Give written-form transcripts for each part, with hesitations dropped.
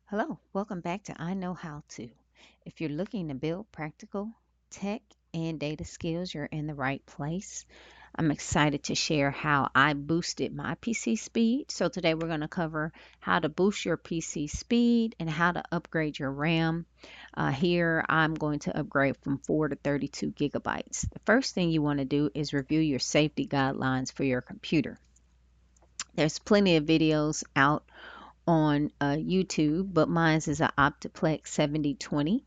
Hello, welcome back to I Know How To. If you're looking to build practical tech and data skills, you're in the right place. I'm excited to share how I boosted my PC speed. So, today we're going to cover how to boost your PC speed and how to upgrade your RAM. Here, I'm going to upgrade from 4 to 32 gigabytes. The first thing you want to do is review your safety guidelines for your computer. There's plenty of videos out on YouTube, but mine is an Optiplex 7020.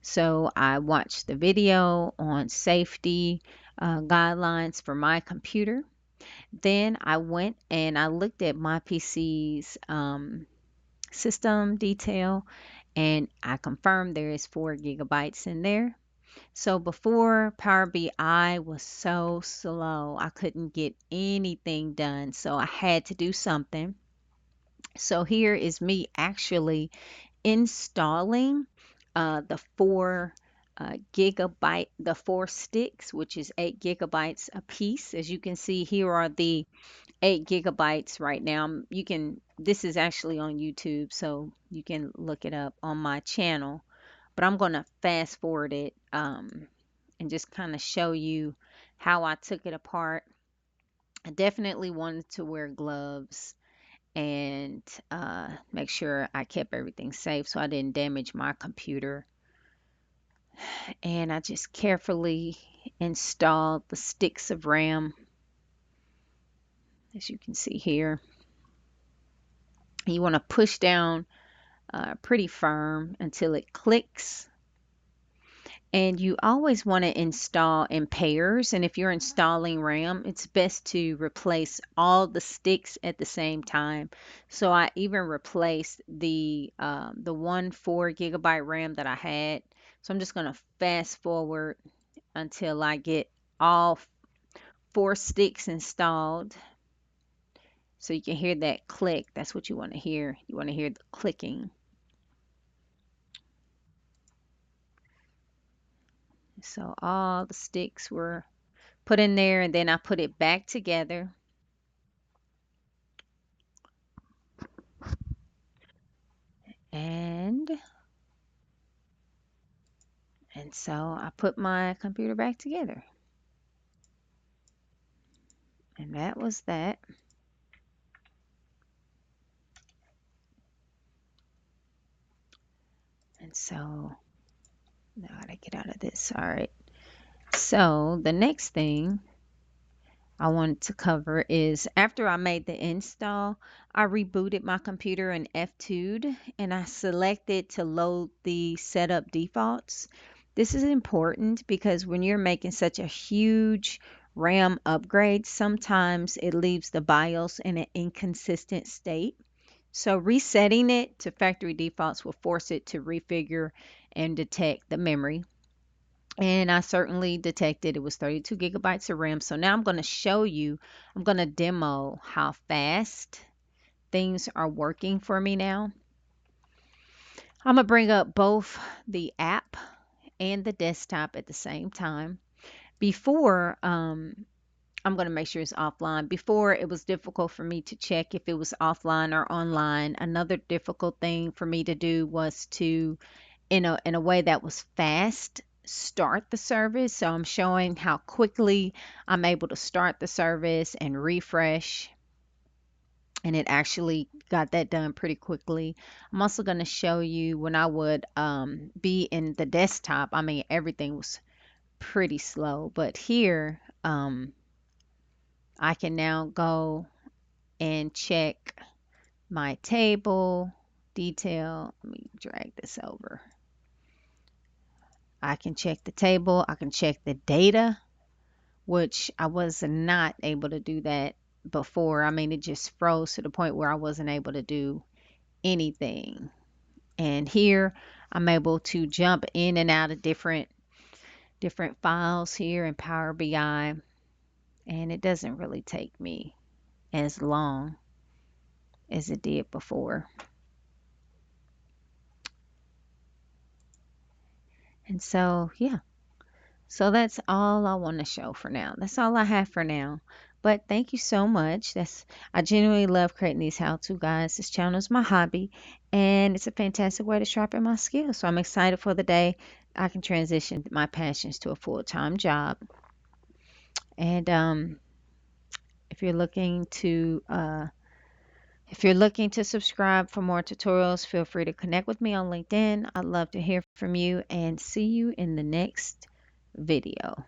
So I watched the video on safety guidelines for my computer. Then I went and I looked at my PC's system detail and I confirmed there is 4 gigabytes in there. So before, Power BI was so slow, I couldn't get anything done. So I had to do something. So here is me actually installing the 4 sticks, which is 8 gigabytes a piece. As you can see, here are the 8 gigabytes right now. This is actually on YouTube, so you can look it up on my channel. But I'm going to fast forward it and just kind of show you how I took it apart. I definitely wanted to wear gloves and make sure I kept everything safe so I didn't damage my computer. And I just carefully installed the sticks of RAM, as you can see here. You want to push down pretty firm until it clicks. And you always want to install in pairs. And if you're installing RAM, it's best to replace all the sticks at the same time. So I even replaced the one 4 gigabyte RAM that I had. So I'm just going to fast forward until I get all 4 sticks installed. So you can hear that click. That's what you want to hear. You want to hear the clicking. So all the sticks were put in there and then I put it back together. And so I put my computer back together. And that was that. And so now I gotta get out of this. All right. So the next thing I wanted to cover is after I made the install, I rebooted my computer and F2'd and I selected to load the setup defaults. This is important because when you're making such a huge RAM upgrade, sometimes it leaves the BIOS in an inconsistent state. So resetting it to factory defaults will force it to refigure and detect the memory. And I certainly detected it was 32 gigabytes of RAM. So now I'm going to show you, I'm going to demo how fast things are working for me now. I'm going to bring up both the app and the desktop at the same time. Before, I'm going to make sure it's offline. Before, it was difficult for me to check if it was offline or online. Another difficult thing for me to do was to, in a way that was fast, start the service. So I'm showing how quickly I'm able to start the service and refresh. And it actually got that done pretty quickly. I'm also going to show you when I would be in the desktop. I mean, everything was pretty slow, but here I can now go and check my table detail. Let me drag this over. I can check the table. I can check the data, which I was not able to do that before. I mean, it just froze to the point where I wasn't able to do anything. And here I'm able to jump in and out of different files here in Power BI, and it doesn't really take me as long as it did before. And so, yeah. So that's all I want to show for now. That's all I have for now. But thank you so much. I genuinely love creating these how-to guides. This channel is my hobby, and it's a fantastic way to sharpen my skills. So I'm excited for the day I can transition my passions to a full-time job. And if you're looking to if you're looking to subscribe for more tutorials, feel free to connect with me on LinkedIn. I'd love to hear from you and see you in the next video.